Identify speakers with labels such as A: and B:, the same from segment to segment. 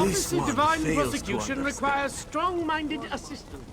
A: Office of Divine Prosecution requires strong-minded assistance.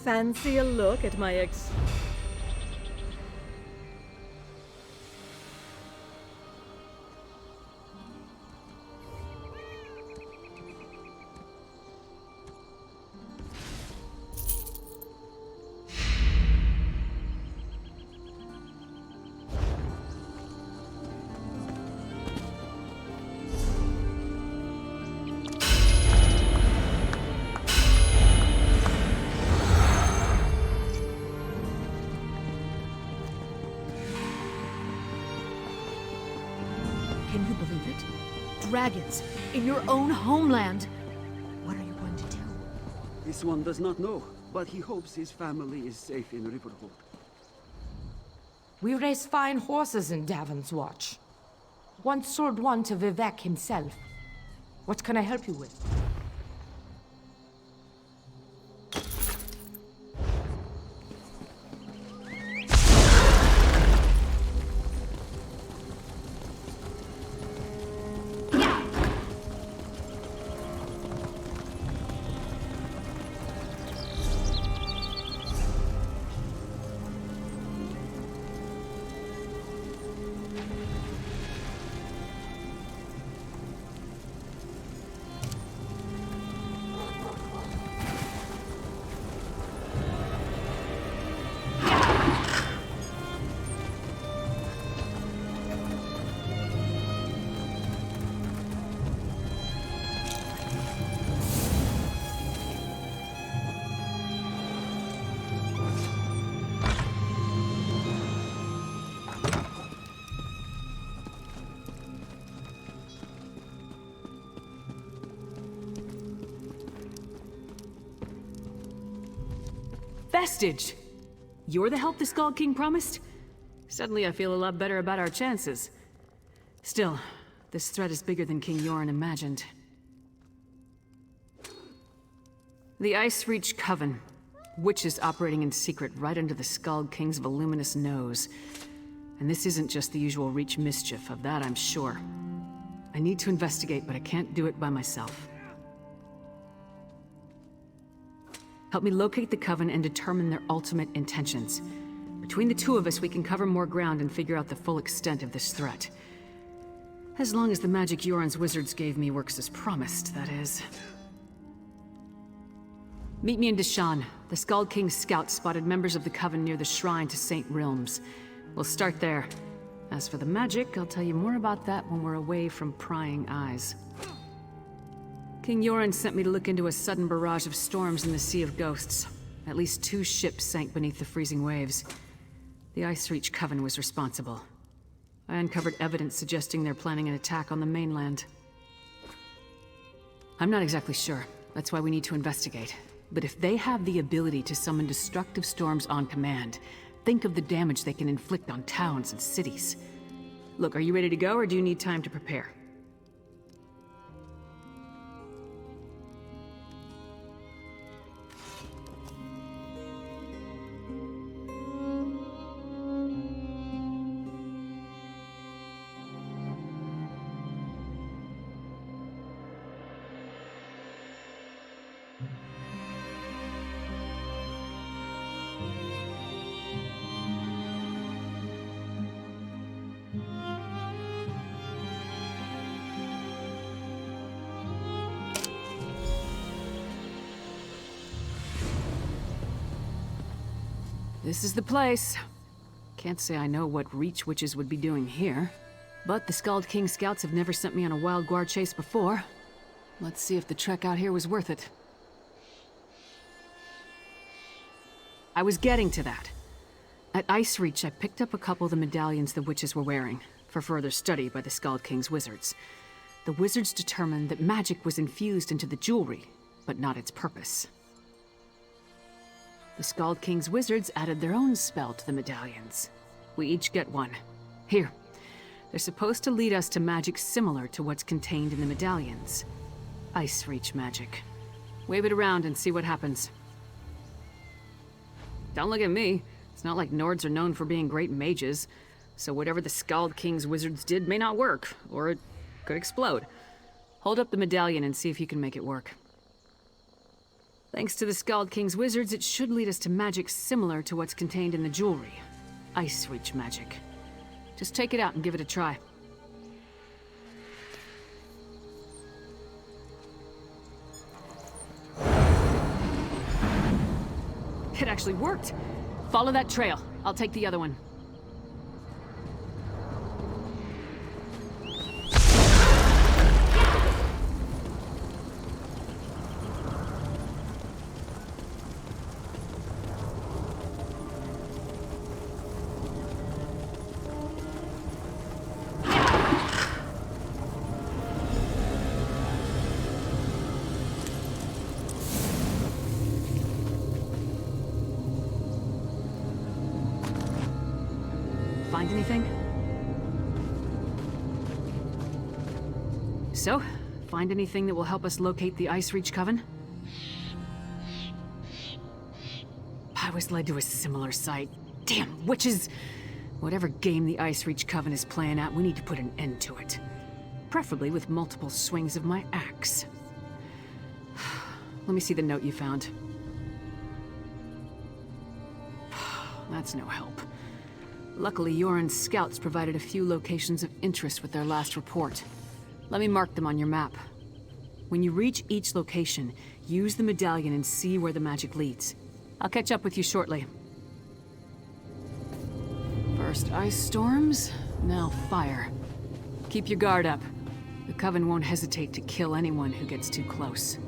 B: Fancy a look at my ex... Can you believe it? Dragons, in your own homeland! What are you going to do?
C: This one does not know, but he hopes his family is safe in Riverhold.
D: We race fine horses in Davon's Watch. Once sold one to Vivek himself. What can I help you with?
E: Vestige! You're the help the Skald-King promised? Suddenly I feel a lot better about our chances. Still, this threat is bigger than King Yoren imagined. The Icereach Coven. Witches operating in secret right under the Skald-King's voluminous nose. And this isn't just the usual Reach mischief, of that I'm sure. I need to investigate, but I can't do it by myself. Help me locate the Coven and determine their ultimate intentions. Between the two of us, we can cover more ground and figure out the full extent of this threat. As long as the magic Yoren's wizards gave me works as promised, that is. Meet me in Deshan. The Skald-King's scouts spotted members of the Coven near the shrine to St. Realms. We'll start there. As for the magic, I'll tell you more about that when we're away from prying eyes. King Yoren sent me to look into a sudden barrage of storms in the Sea of Ghosts. At least 2 ships sank beneath the freezing waves. The Icereach Coven was responsible. I uncovered evidence suggesting they're planning an attack on the mainland. I'm not exactly sure. That's why we need to investigate. But if they have the ability to summon destructive storms on command, think of the damage they can inflict on towns and cities. Look, are you ready to go, or do you need time to prepare? This is the place. Can't say I know what Reach witches would be doing here. But the Skald-King scouts have never sent me on a wild guard chase before. Let's see if the trek out here was worth it. I was getting to that. At Icereach, I picked up a couple of the medallions the witches were wearing, for further study by the Skald-King's wizards. The wizards determined that magic was infused into the jewelry, but not its purpose. The Skald-King's wizards added their own spell to the medallions. We each get one. Here. They're supposed to lead us to magic similar to what's contained in the medallions. Icereach magic. Wave it around and see what happens. Don't look at me. It's not like Nords are known for being great mages, so whatever the Skald-King's wizards did may not work, or it could explode. Hold up the medallion and see if you can make it work. Thanks to the Skald-King's wizards, it should lead us to magic similar to what's contained in the jewelry. Icereach magic. Just take it out and give it a try. It actually worked! Follow that trail. I'll take the other one. Find anything? So, find anything that will help us locate the Icereach Coven? I was led to a similar site. Damn witches! Whatever game the Icereach Coven is playing at, we need to put an end to it. Preferably with multiple swings of my axe. Let me see the note you found. That's no help. Luckily, Yoren's scouts provided a few locations of interest with their last report. Let me mark them on your map. When you reach each location, use the medallion and see where the magic leads. I'll catch up with you shortly. First ice storms, now fire. Keep your guard up. The Coven won't hesitate to kill anyone who gets too close.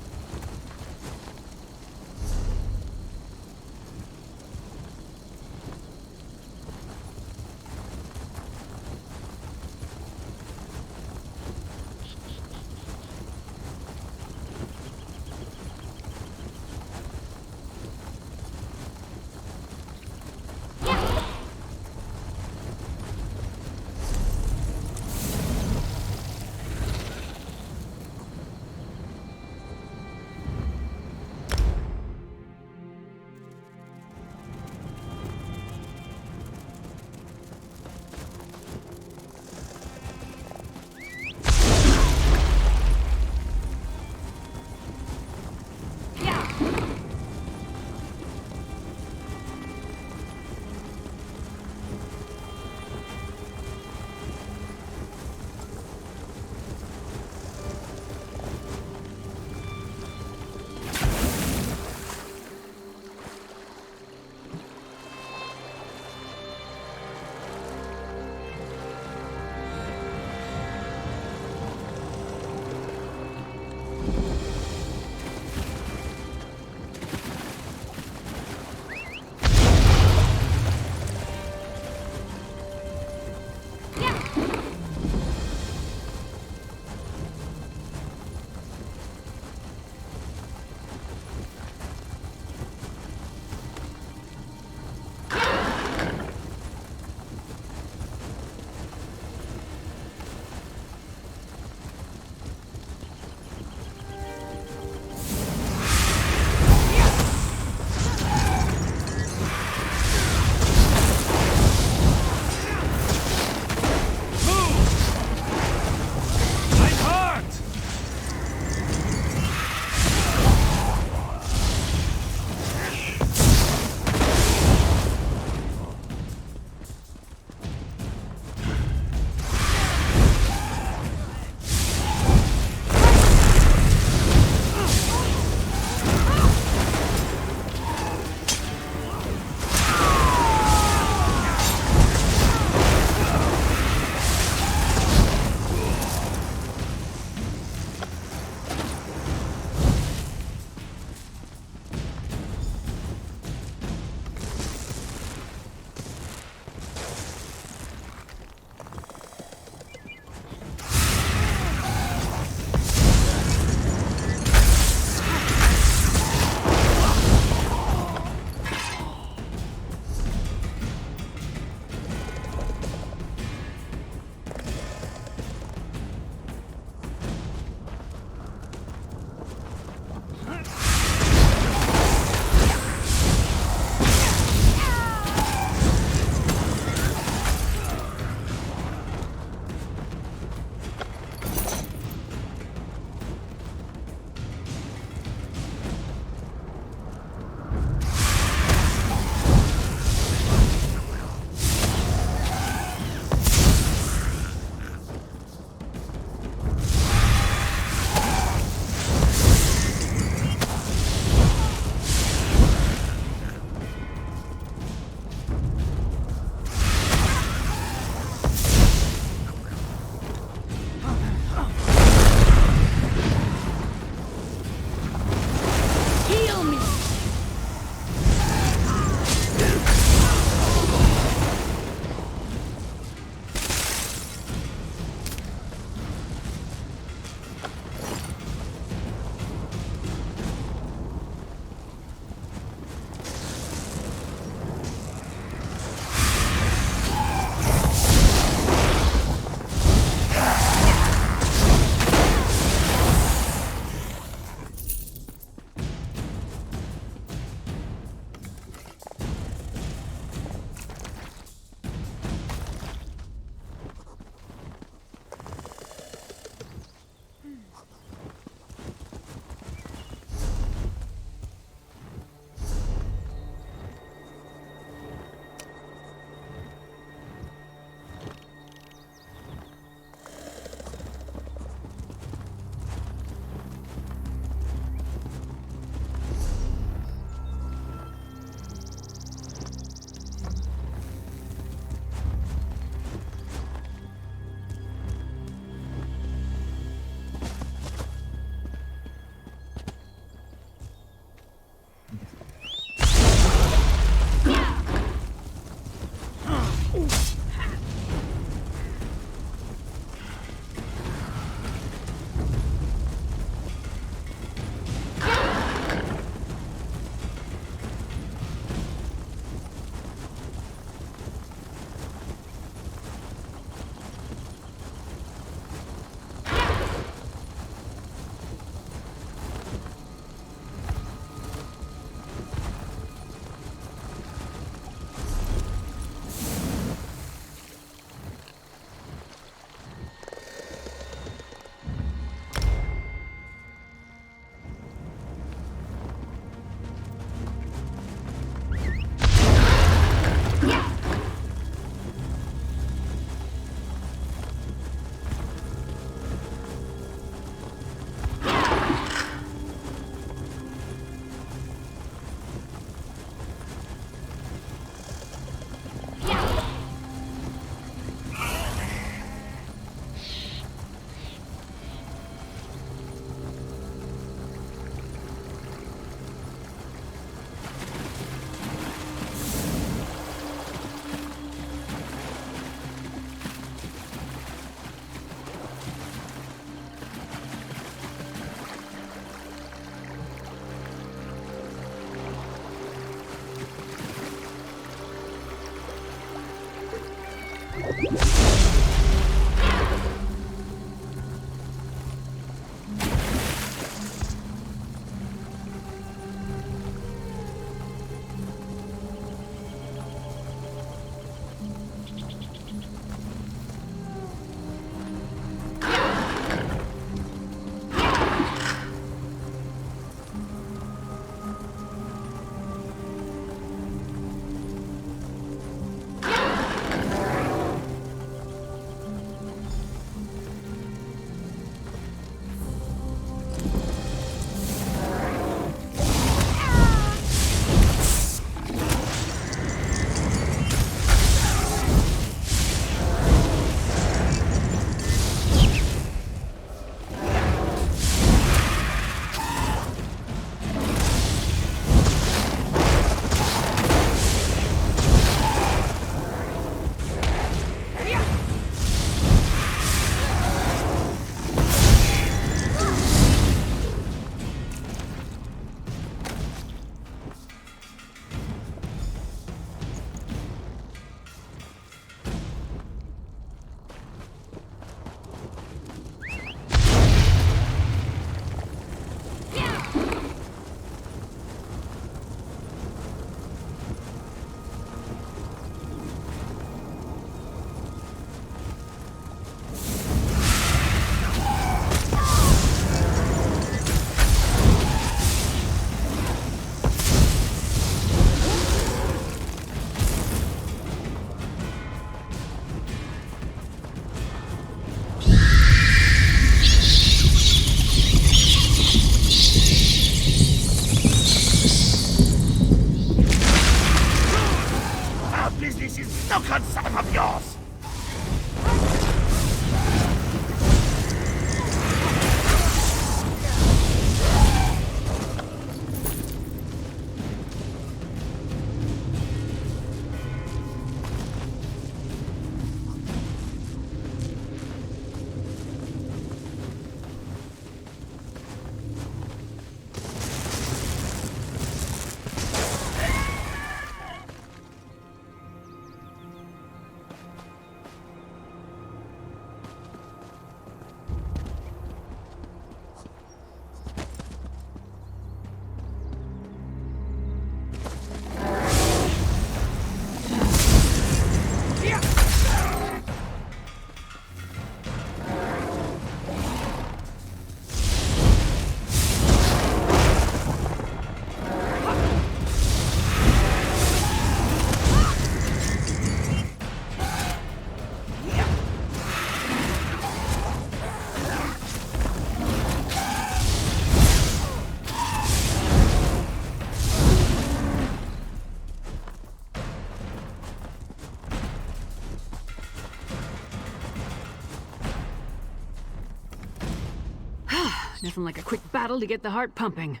E: Nothing like a quick battle to get the heart pumping.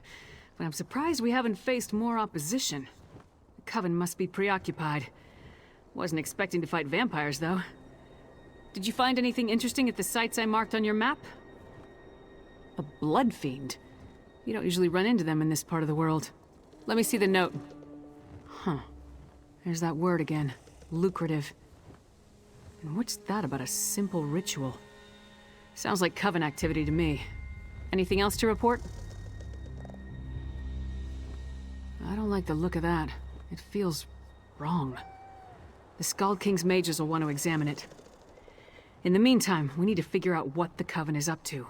E: But I'm surprised we haven't faced more opposition. The Coven must be preoccupied. Wasn't expecting to fight vampires, though. Did you find anything interesting at the sites I marked on your map? A blood fiend? You don't usually run into them in this part of the world. Let me see the note. Huh. There's that word again. Lucrative. And what's that about a simple ritual? Sounds like Coven activity to me. Anything else to report? I don't like the look of that. It feels wrong. The Skald-King's mages will want to examine it. In the meantime, we need to figure out what the Coven is up to.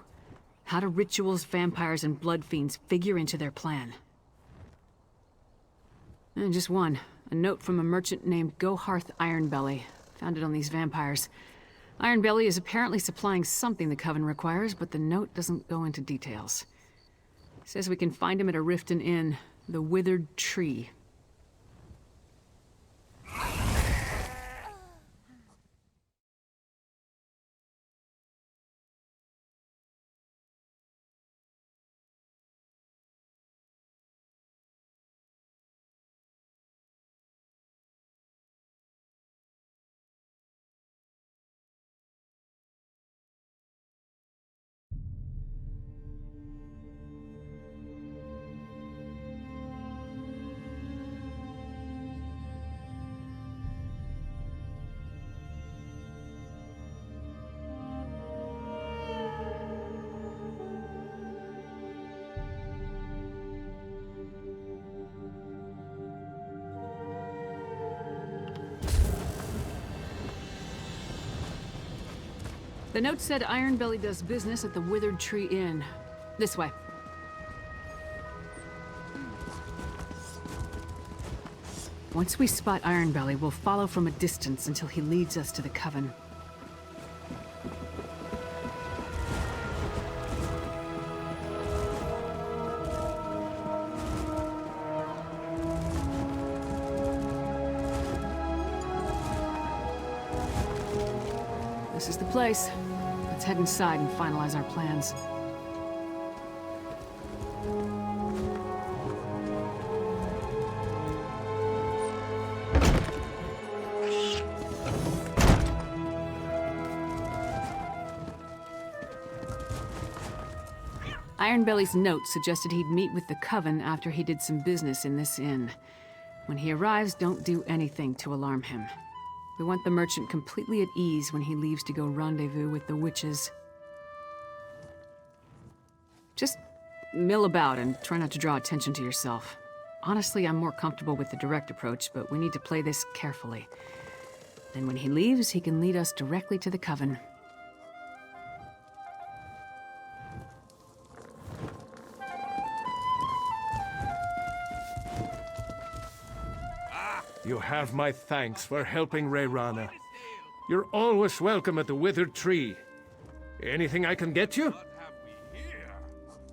E: How do rituals, vampires, and blood fiends figure into their plan? And just one. A note from a merchant named Goharth Ironbelly. Found it on these vampires. Ironbelly is apparently supplying something the Coven requires, but the note doesn't go into details. It says we can find him at a Riften Inn, the Withered Tree. The note said Ironbelly does business at the Withered Tree Inn. This way. Once we spot Ironbelly, we'll follow from a distance until he leads us to the Coven. This is the place. Let's head inside and finalize our plans. Ironbelly's note suggested he'd meet with the Coven after he did some business in this inn. When he arrives, don't do anything to alarm him. We want the merchant completely at ease when he leaves to go rendezvous with the witches. Just mill about and try not to draw attention to yourself. Honestly, I'm more comfortable with the direct approach, but we need to play this carefully. Then when he leaves, he can lead us directly to the Coven.
A: You have my thanks for helping Rayrana. You're always welcome at the Withered Tree. Anything I can get you?
F: What have we here?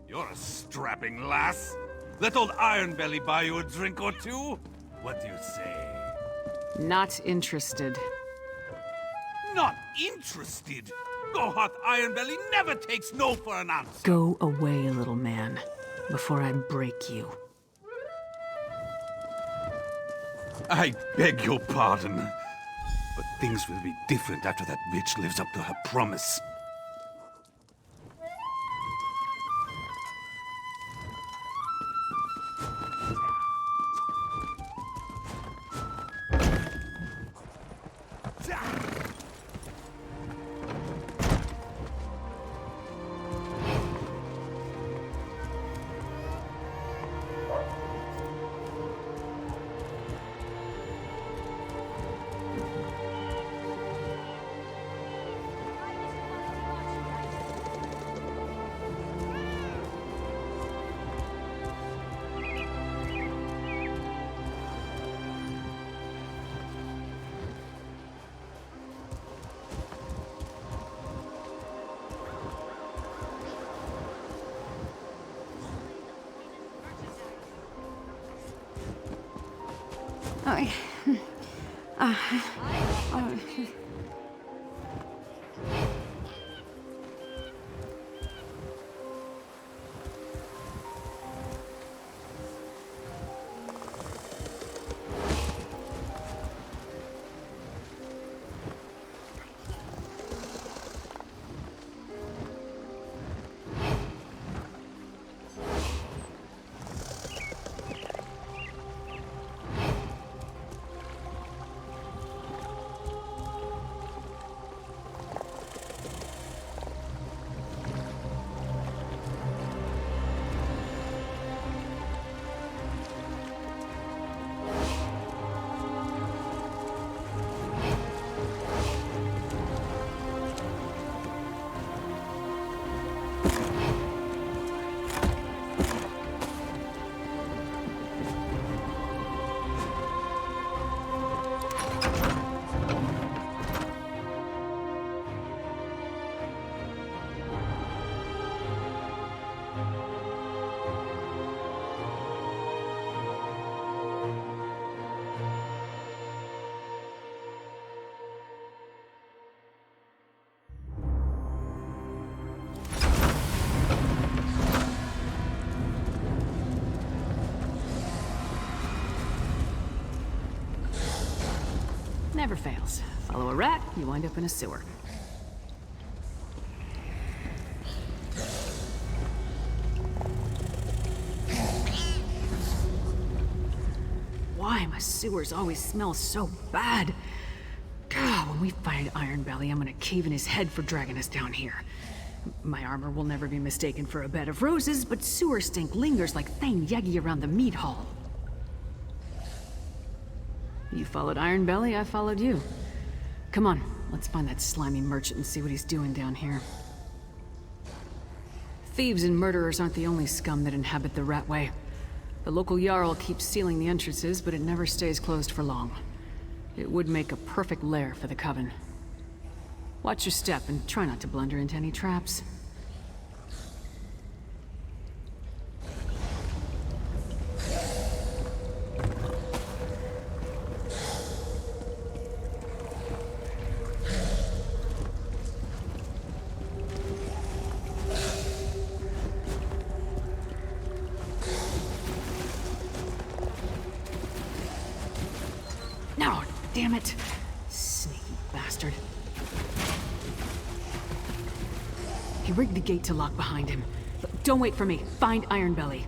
F: You're a strapping lass. Let old Ironbelly buy you a drink or two? What do you say?
E: Not interested.
F: Not interested? Goharth Ironbelly never takes no for an answer.
E: Go away, little man, before I break you.
F: I beg your pardon, but things will be different after that bitch lives up to her promise.
E: never fails. Follow a rat, you wind up in a sewer. Why my sewers always smell so bad? God, when we find Iron Belly, I'm gonna cave in his head for dragging us down here. My armor will never be mistaken for a bed of roses, but sewer stink lingers like Thane Yegi around the meat hall. You followed Iron Belly, I followed you. Come on, let's find that slimy merchant and see what he's doing down here. Thieves and murderers aren't the only scum that inhabit the Ratway. The local Jarl keeps sealing the entrances, but it never stays closed for long. It would make a perfect lair for the Coven. Watch your step and try not to blunder into any traps. No, damn it! Sneaky bastard. He rigged the gate to lock behind him. Look, don't wait for me. Find Iron Belly.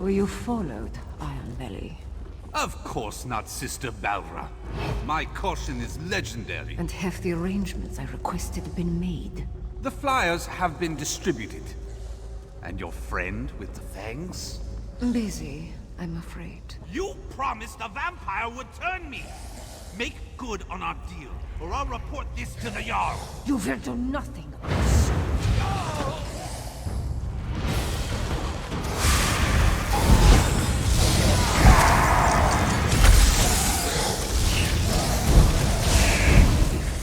D: So you followed Ironbelly.
F: Of course not, Sister Balra. My caution is legendary.
D: And have the arrangements I requested been made?
F: The flyers have been distributed. And your friend with the fangs?
D: Busy, I'm afraid.
F: You promised a vampire would turn me! Make good on our deal, or I'll report this to the Jarl!
D: You will do nothing.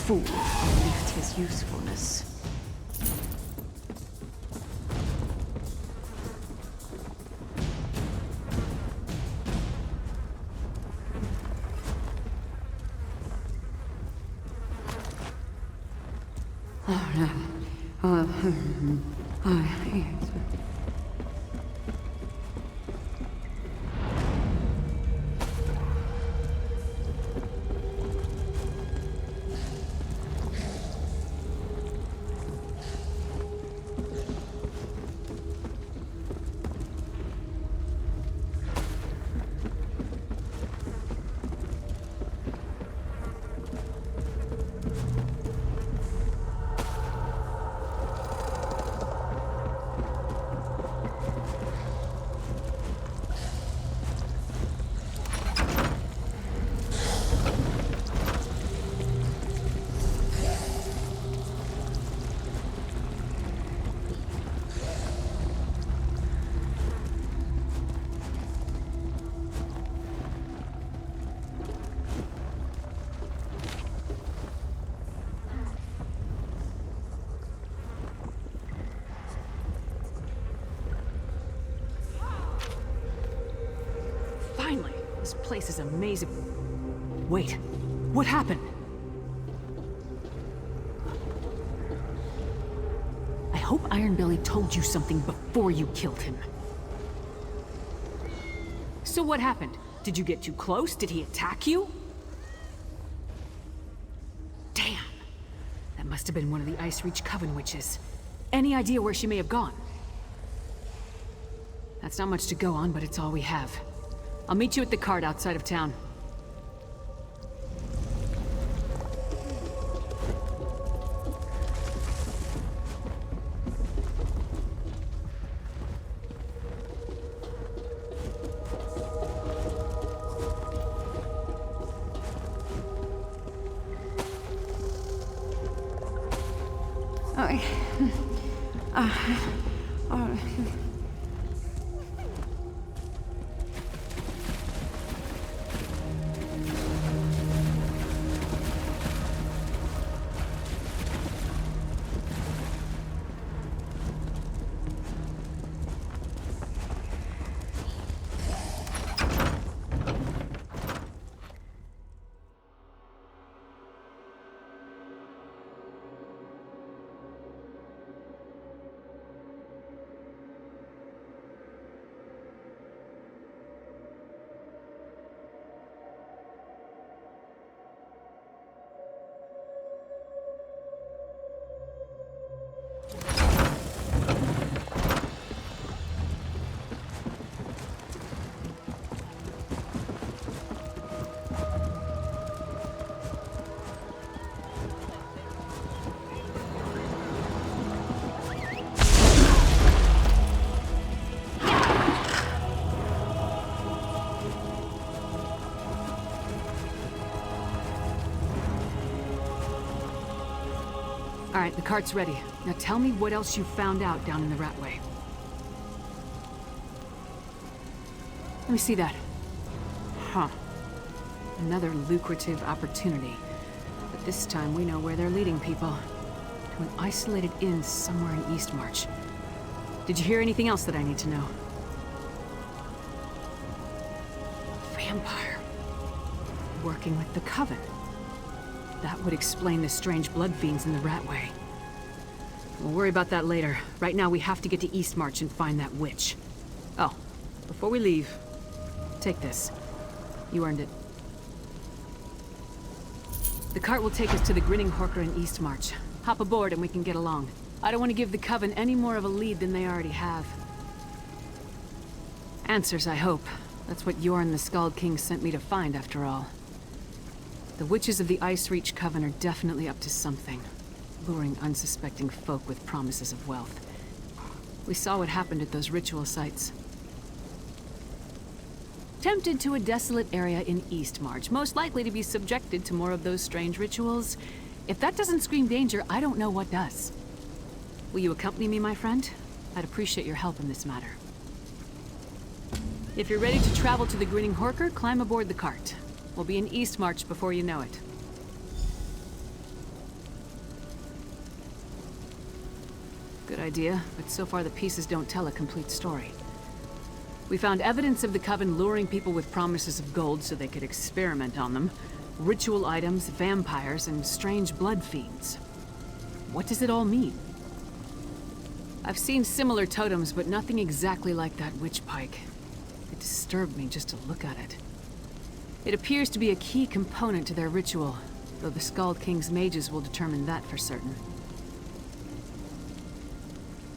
D: The fool outlived his usefulness.
E: Finally! This place is amazing. Wait, what happened? I hope Ironbelly told you something before you killed him. So what happened? Did you get too close? Did he attack you? Damn! That must have been one of the Icereach Coven witches. Any idea where she may have gone? That's not much to go on, but it's all we have. I'll meet you at the cart outside of town. All right, the cart's ready. Now tell me what else you found out down in the Ratway. Let me see that. Huh. Another lucrative opportunity. But this time we know where they're leading people. To an isolated inn somewhere in Eastmarch. Did you hear anything else that I need to know? Vampire. Working with the Coven. That would explain the strange blood fiends in the Ratway. We'll worry about that later. Right now we have to get to Eastmarch and find that witch. Oh, before we leave, take this. You earned it. The cart will take us to the Grinning Horker in Eastmarch. Hop aboard and we can get along. I don't want to give the Coven any more of a lead than they already have. Answers, I hope. That's what Yorn the Skald-King sent me to find, after all. The witches of the Icereach Coven are definitely up to something, luring unsuspecting folk with promises of wealth. We saw what happened at those ritual sites. Tempted to a desolate area in Eastmarch, most likely to be subjected to more of those strange rituals. If that doesn't scream danger, I don't know what does. Will you accompany me, my friend? I'd appreciate your help in this matter. If you're ready to travel to the Grinning Horker, climb aboard the cart. We'll be in Eastmarch before you know it. Good idea, but so far the pieces don't tell a complete story. We found evidence of the Coven luring people with promises of gold so they could experiment on them. Ritual items, vampires, and strange blood fiends. What does it all mean? I've seen similar totems, but nothing exactly like that witch pike. It disturbed me just to look at it. It appears to be a key component to their ritual, though the Skald-King's mages will determine that for certain.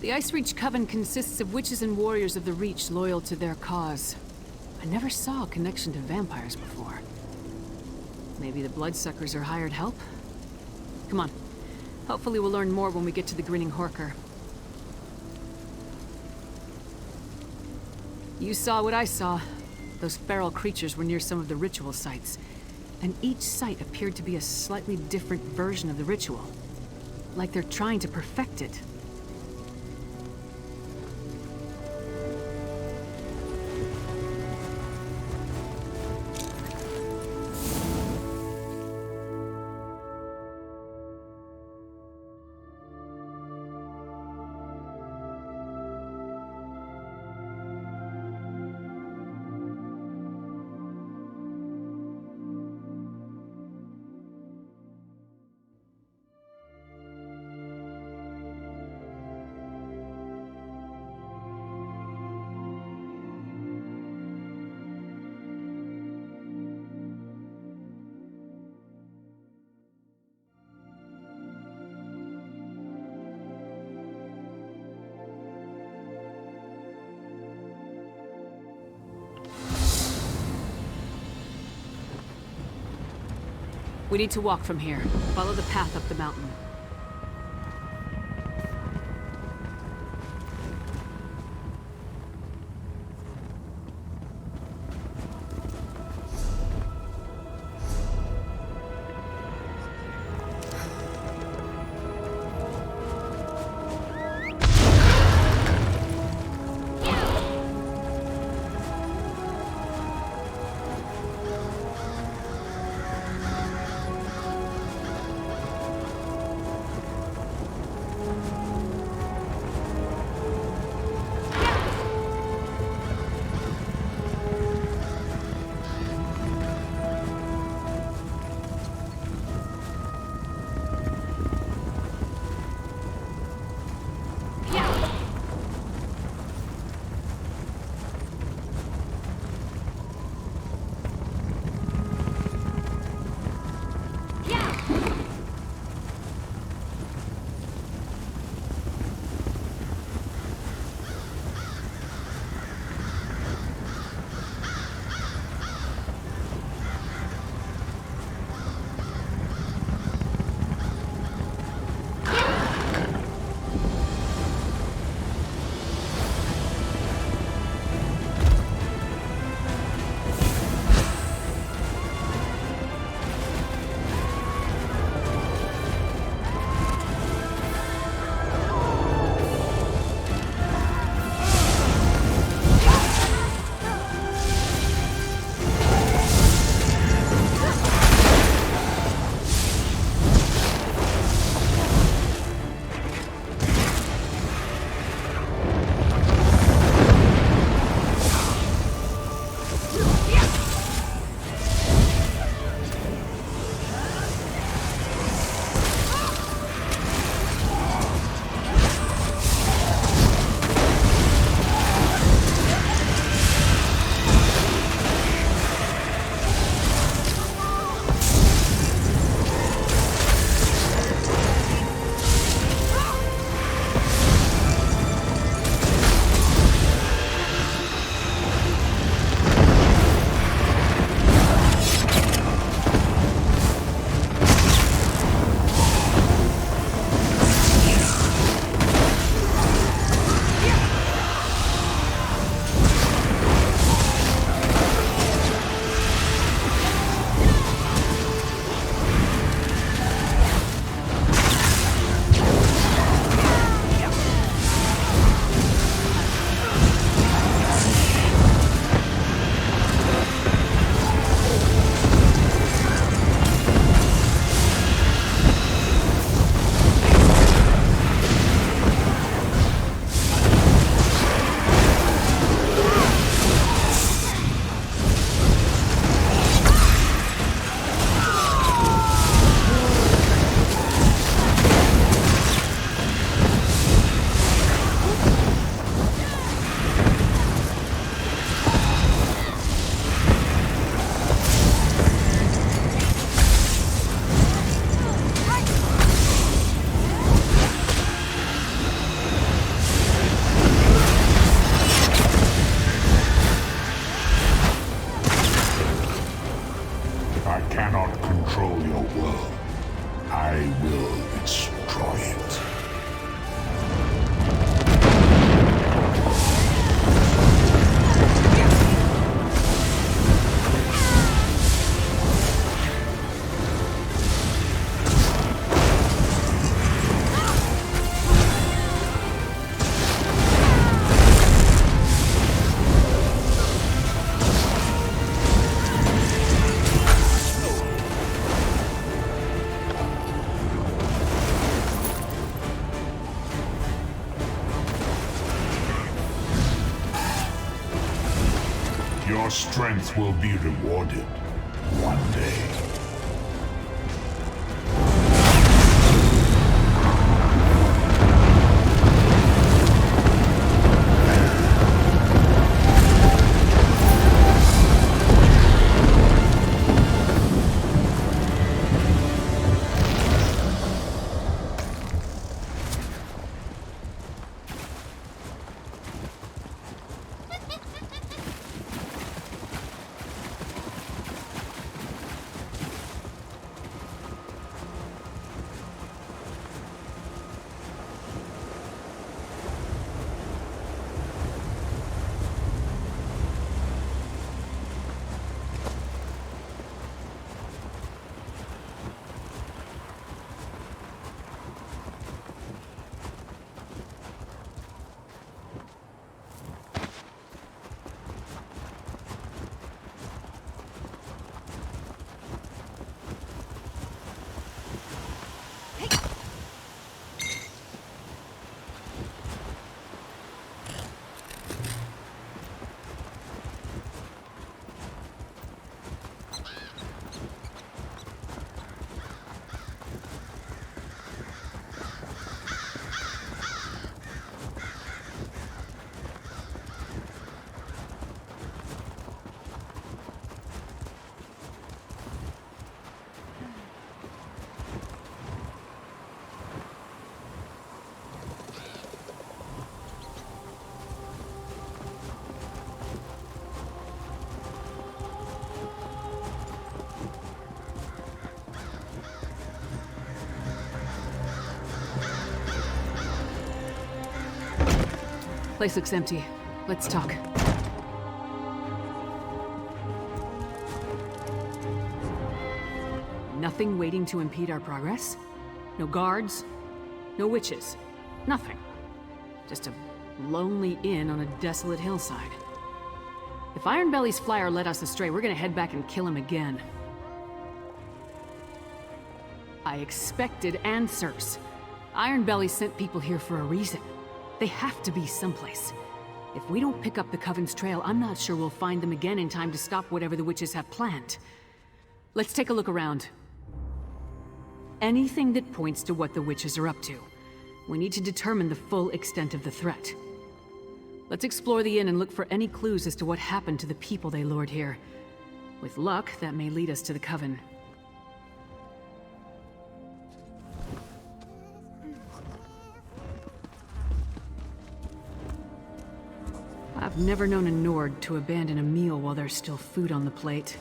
E: The Icereach Coven consists of witches and warriors of the Reach loyal to their cause. I never saw a connection to vampires before. Maybe the bloodsuckers are hired help? Come on. Hopefully we'll learn more when we get to the Grinning Horker. You saw what I saw. Those feral creatures were near some of the ritual sites, and each site appeared to be a slightly different version of the ritual. Like they're trying to perfect it. We need to walk from here. Follow the path up the mountain.
G: cannot control your world. I will destroy it. Your strength will be rewarded one day.
E: Place looks empty. Let's talk. Nothing waiting to impede our progress? No guards? No witches? Nothing. Just a lonely inn on a desolate hillside. If Ironbelly's flyer led us astray, we're gonna head back and kill him again. I expected answers. Ironbelly sent people here for a reason. They have to be someplace. If we don't pick up the Coven's trail, I'm not sure we'll find them again in time to stop whatever the witches have planned. Let's take a look around. Anything that points to what the witches are up to. We need to determine the full extent of the threat. Let's explore the inn and look for any clues as to what happened to the people they lured here. With luck, that may lead us to the Coven. I've never known a Nord to abandon a meal while there's still food on the plate.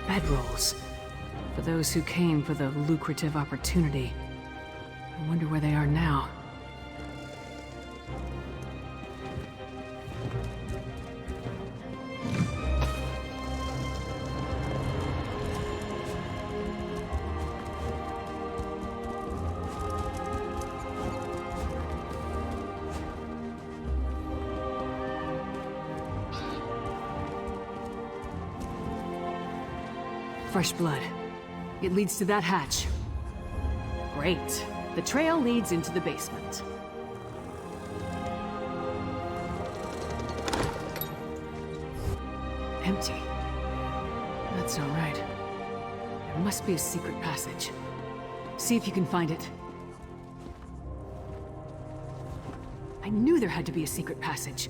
E: Bedrolls. For those who came for the lucrative opportunity. I wonder where they are now. Fresh blood. It leads to that hatch. Great. The trail leads into the basement. Empty. That's not right. There must be a secret passage. See if you can find it. I knew there had to be a secret passage.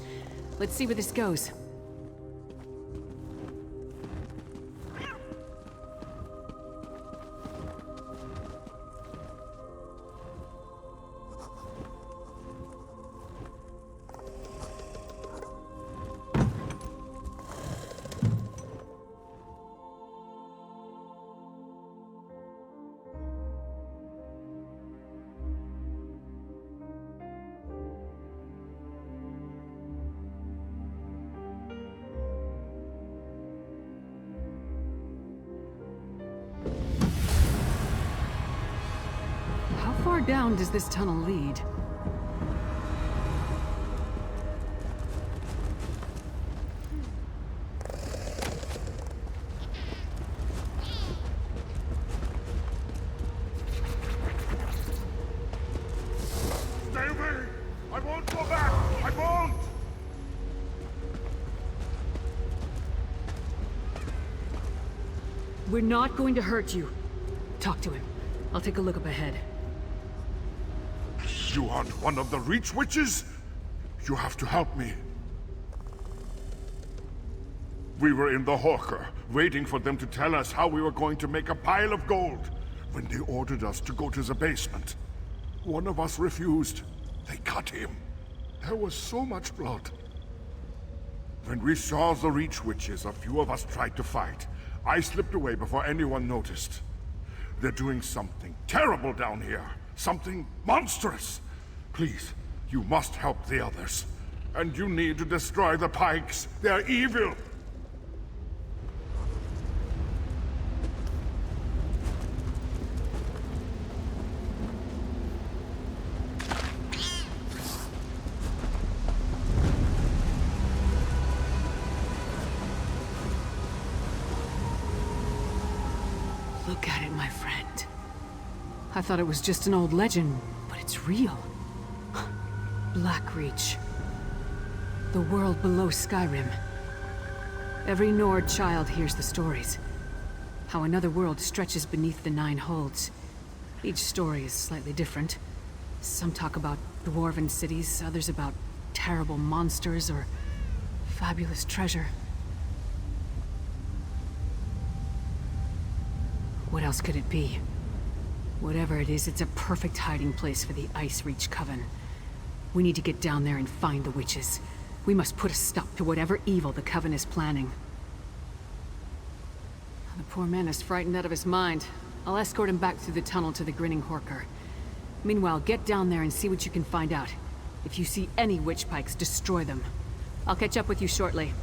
E: Let's see where this goes. How far down does this tunnel lead?
G: Stay away! I won't go back! I won't!
E: We're not going to hurt you. Talk to him. I'll take a look up ahead.
G: You aren't one of the Reach Witches? You have to help me. We were in the Hawker, waiting for them to tell us how we were going to make a pile of gold, when they ordered us to go to the basement. One of us refused. They cut him. There was so much blood. When we saw the Reach Witches, a few of us tried to fight. I slipped away before anyone noticed. They're doing something terrible down here. Something monstrous. Please, you must help the others. And you need to destroy the Pikes. They're evil.
E: Look at it, my friend. I thought it was just an old legend, but it's real. Blackreach. The world below Skyrim. Every Nord child hears the stories. How another world stretches beneath the Nine Holds. Each story is slightly different. Some talk about dwarven cities, others about terrible monsters or fabulous treasure. What else could it be? Whatever it is, it's a perfect hiding place for the Icereach Coven. We need to get down there and find the witches. We must put a stop to whatever evil the Coven is planning. The poor man is frightened out of his mind. I'll escort him back through the tunnel to the Grinning Horker. Meanwhile, get down there and see what you can find out. If you see any witch pikes, destroy them. I'll catch up with you shortly.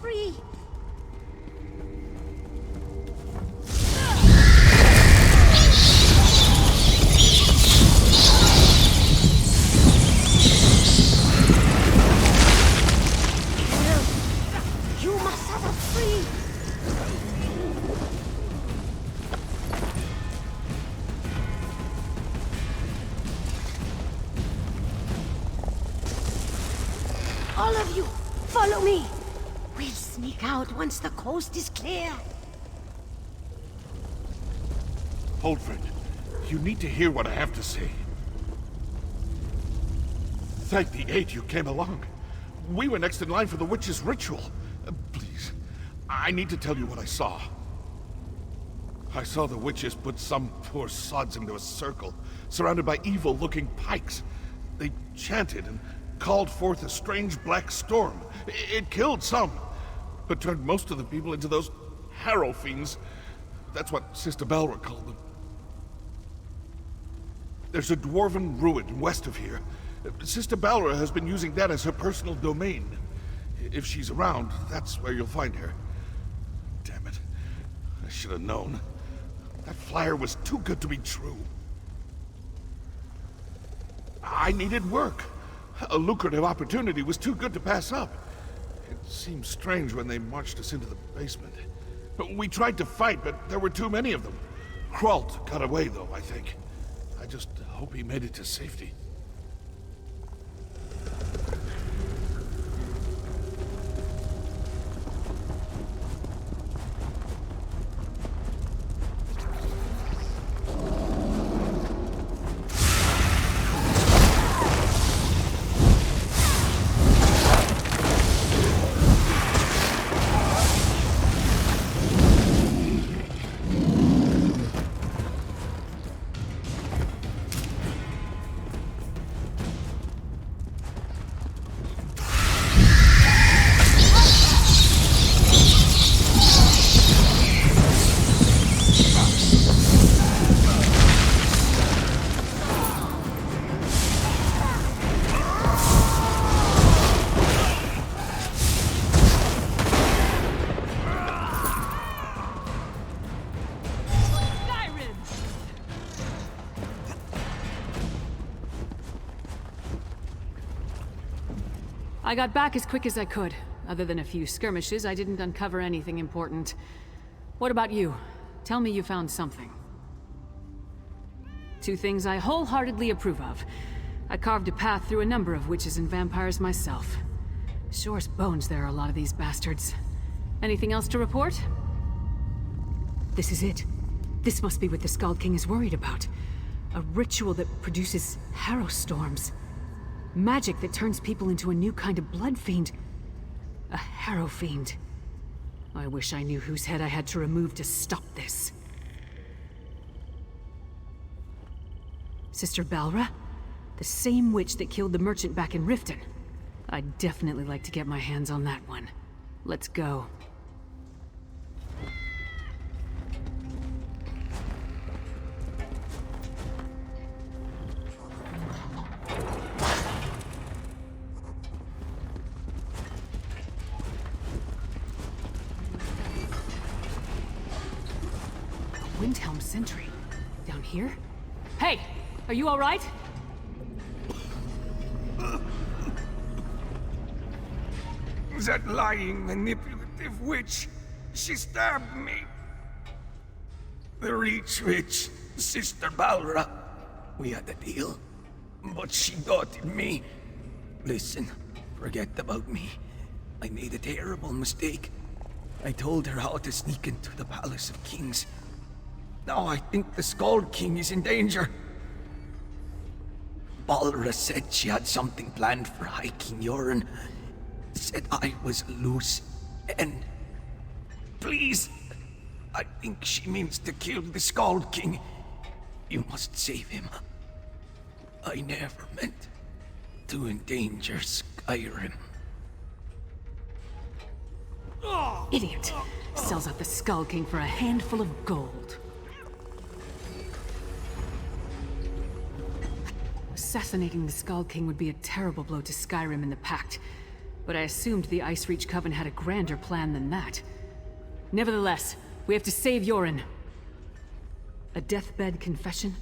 H: free! You must set us free! All of you, follow me! We'll sneak out once the coast is clear.
G: Hold, friend. You need to hear what I have to say. Thank the eight you came along. We were next in line for the witch's ritual. Please, I need to tell you what I saw. I saw the witches put some poor sods into a circle, surrounded by evil-looking pikes. They chanted and called forth a strange black storm. It killed some, but turned most of the people into those harrow fiends. That's what Sister Balra called them. There's a dwarven ruin west of here. Sister Balra has been using that as her personal domain. If she's around, that's where you'll find her. Damn it. I should have known. That flyer was too good to be true. I needed work. A lucrative opportunity was too good to pass up. It seemed strange when they marched us into the basement. We tried to fight, but there were too many of them. Kralt got away, though, I think. I just hope he made it to safety.
E: I got back as quick as I could. Other than a few skirmishes, I didn't uncover anything important. What about you? Tell me you found something. Two things I wholeheartedly approve of. I carved a path through a number of witches and vampires myself. Sure's bones there are a lot of these bastards. Anything else to report? This is it. This must be what the Skald-King is worried about. A ritual that produces harrow storms. Magic that turns people into a new kind of blood fiend. A harrow fiend. I wish I knew whose head I had to remove to stop this. Sister Balra? The same witch that killed the merchant back in Riften. I'd definitely like to get my hands on that one. Let's go. Windhelm sentry. Down here? Hey! Are you alright?
I: That lying, manipulative witch. She stabbed me. The Reach Witch, Sister Balra. We had a deal, but she doubted me. Listen, forget about me. I made a terrible mistake. I told her how to sneak into the Palace of Kings. Now I think the Skald-King is in danger. Balra said she had something planned for High King Yoren. Said I was loose end. Please, I think she means to kill the Skald-King. You must save him. I never meant to endanger Skyrim.
E: Idiot! Sells out the Skald-King for a handful of gold. Assassinating the Skald-King would be a terrible blow to Skyrim and the Pact. But I assumed the Icereach Coven had a grander plan than that. Nevertheless, we have to save Yoren. A deathbed confession?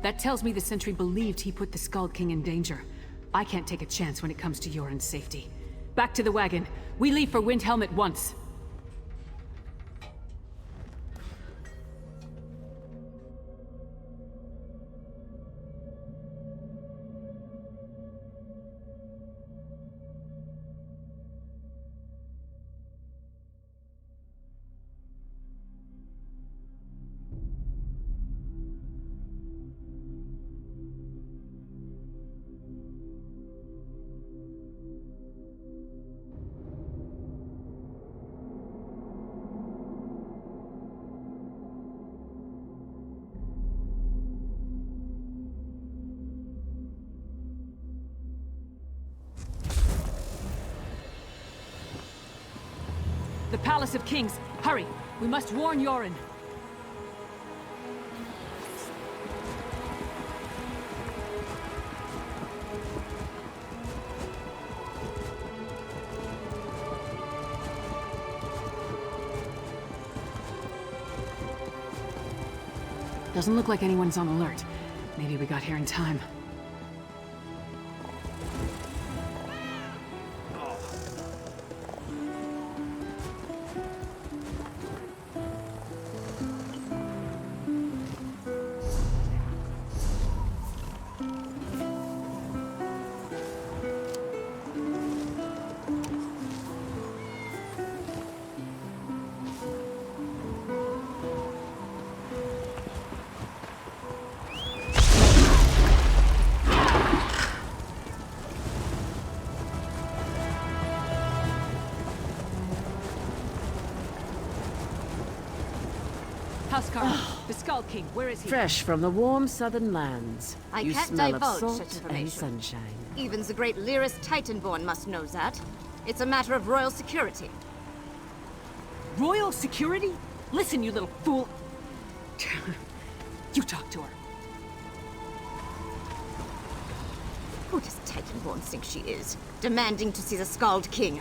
E: That tells me the Sentry believed he put the Skald-King in danger. I can't take a chance when it comes to Yoren's safety. Back to the wagon. We leave for Windhelm at once. The Palace of Kings! Hurry! We must warn Yoren! Doesn't look like anyone's on alert. Maybe we got here in time. The Skald-King, where is he?
J: Fresh from the warm southern lands.
H: I
J: You
H: can't
J: smell of
H: divulge
J: salt
H: such
J: and
H: information.
J: sunshine.
H: Even the great lyrist Titanborn must know that. It's a matter of royal security.
E: Royal security? Listen, you little fool. You talk to her.
H: Who does Titanborn think she is? Demanding to see the Skald-King.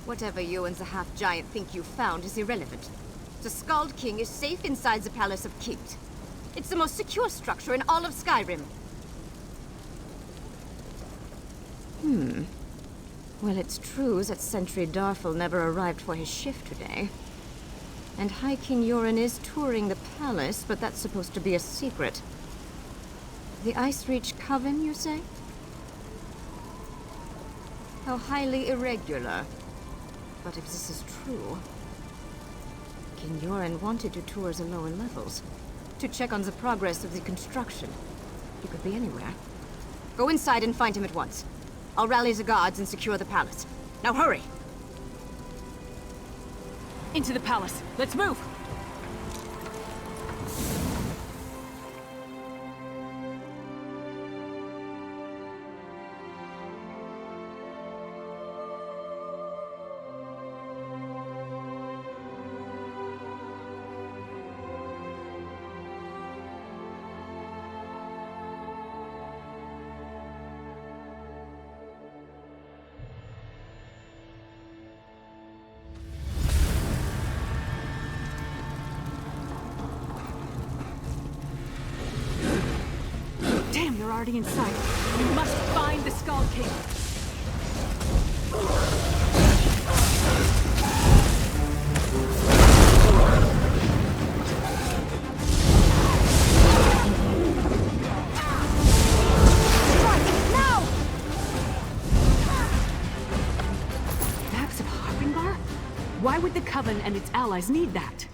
H: Whatever you and the half-giant think you found is irrelevant. The Skald-King is safe inside the Palace of Kings. It's the most secure structure in all of Skyrim. Well, it's true that Sentry Darfel never arrived for his shift today. And High King Yoren is touring the palace, but that's supposed to be a secret. The Icereach Coven, you say? How highly irregular. But if this is true, King Yoren wanted to tour the lower levels, to check on the progress of the construction. He could be anywhere. Go inside and find him at once. I'll rally the guards and secure the palace. Now hurry!
E: Into the palace. Let's move! Damn, they're already inside. We must find the Skald-King.
H: Now!
E: Maps of Harpengar? Why would the Coven and its allies need that?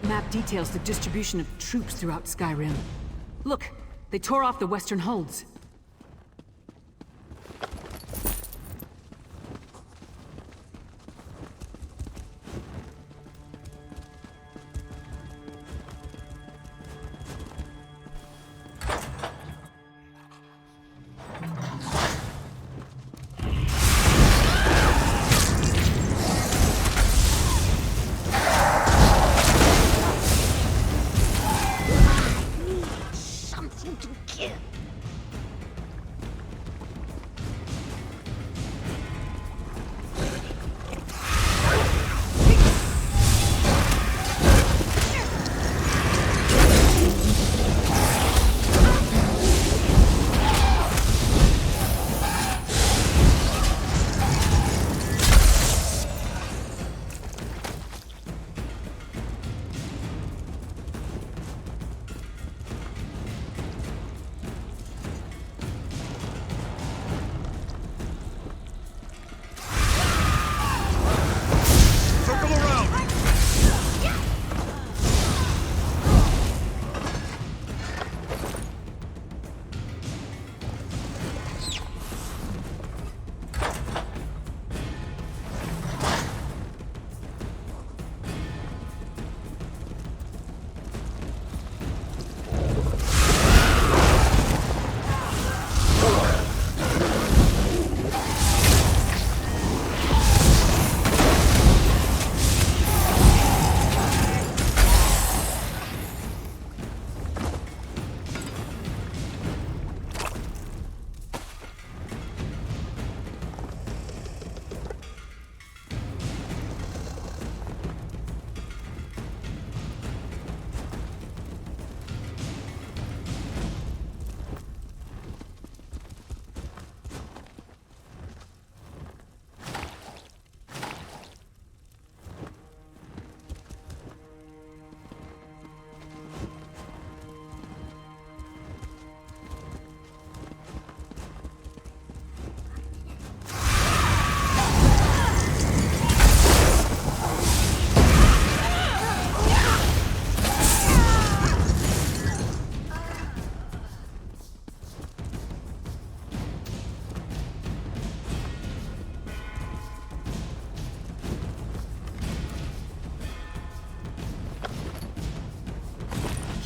E: Map details the distribution of troops throughout Skyrim. Look, they tore off the western holds.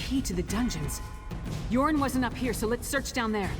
E: key to the dungeons. Yorn wasn't up here, so let's search down there.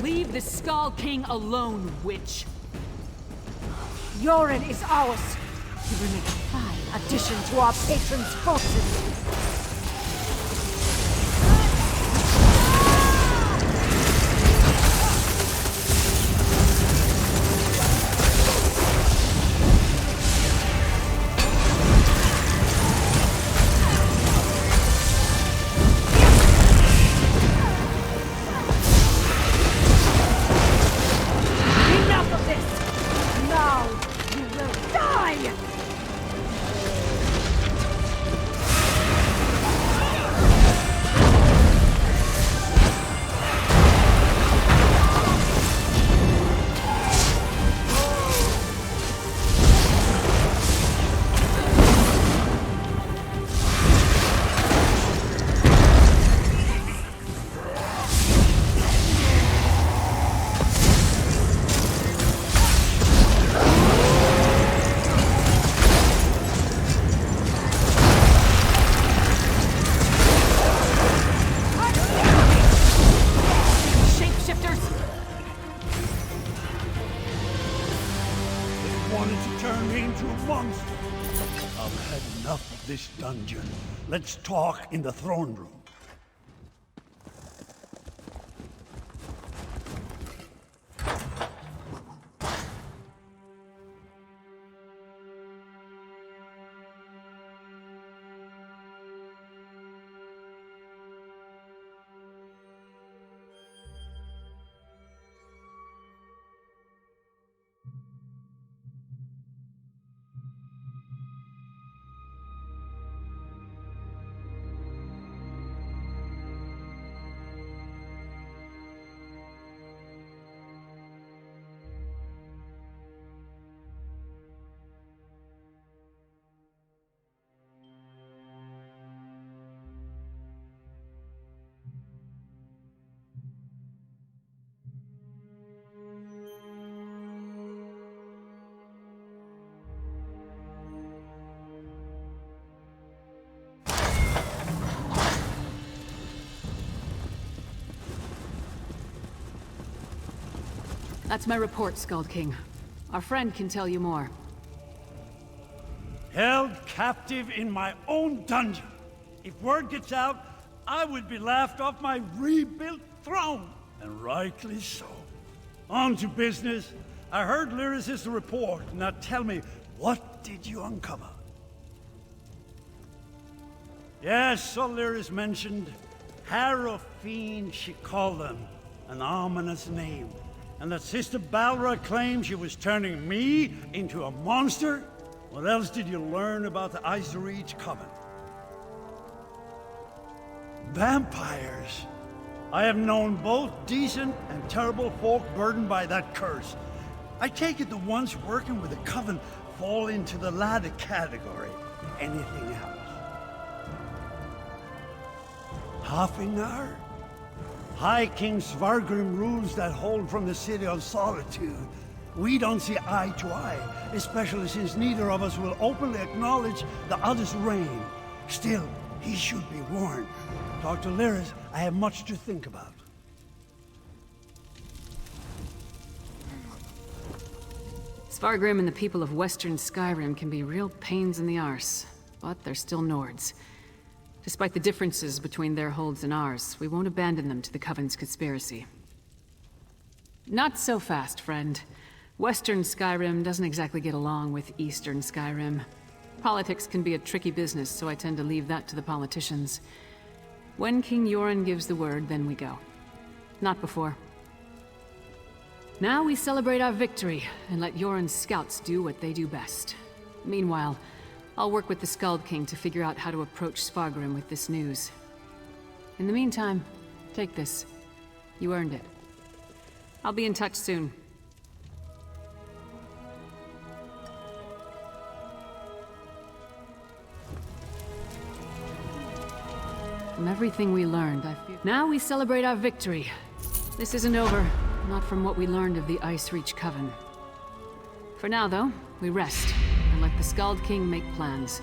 E: Leave the Skald-King alone, witch!
D: Yoren is ours! He will make a fine addition to our patron's forces!
K: This dungeon. Let's talk in the throne room.
E: That's my report, Skald-King. Our friend can tell you more.
K: Held captive in my own dungeon. If word gets out, I would be laughed off my rebuilt throne. And rightly so. On to business. I heard Lyris' report. Now tell me, what did you uncover? Yes, so Lyris mentioned Harrow Fiend, she called them. An ominous name. And that Sister Balra claimed she was turning me into a monster? What else did you learn about the Icereach Coven? Vampires. I have known both decent and terrible folk burdened by that curse. I take it the ones working with the Coven fall into the latter category. Anything else? Hafengar? High King Svargrim rules that hold from the City of Solitude. We don't see eye to eye, especially since neither of us will openly acknowledge the other's reign. Still, he should be warned. Dr. Lyris, I have much to think about.
E: Svargrim and the people of Western Skyrim can be real pains in the arse, but they're still Nords. Despite the differences between their holds and ours, we won't abandon them to the Coven's conspiracy. Not so fast, friend. Western Skyrim doesn't exactly get along with Eastern Skyrim. Politics can be a tricky business, so I tend to leave that to the politicians. When King Yoren gives the word, then we go. Not before. Now we celebrate our victory, and let Yoren's scouts do what they do best. Meanwhile, I'll work with the Skald-King to figure out how to approach Svargrim with this news. In the meantime, take this. You earned it. I'll be in touch soon. From everything we learned, I feel... Now we celebrate our victory. This isn't over, not from what we learned of the Icereach Coven. For now, though, we rest, and let the Skald-King make plans.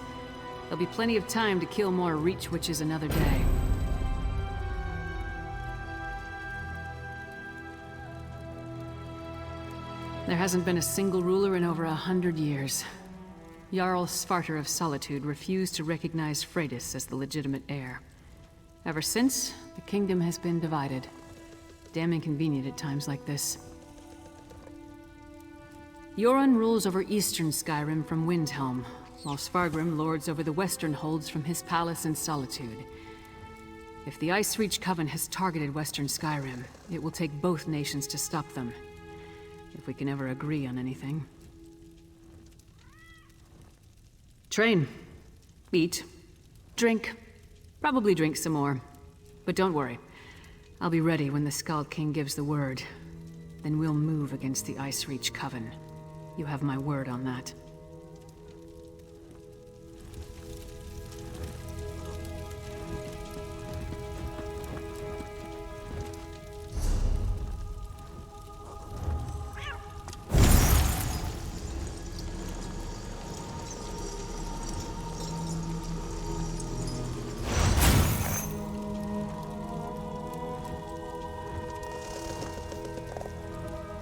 E: There'll be plenty of time to kill more Reach Witches another day. There hasn't been a single ruler in over 100 years. Jarl Svarter of Solitude refused to recognize Freydis as the legitimate heir. Ever since, the kingdom has been divided. Damn inconvenient at times like this. Yoren rules over eastern Skyrim from Windhelm, while Svargrim lords over the western holds from his palace in Solitude. If the Icereach Coven has targeted western Skyrim, it will take both nations to stop them. If we can ever agree on anything. Train. Eat. Drink. Probably drink some more. But don't worry. I'll be ready when the Skald-King gives the word. Then we'll move against the Icereach Coven. You have my word on that.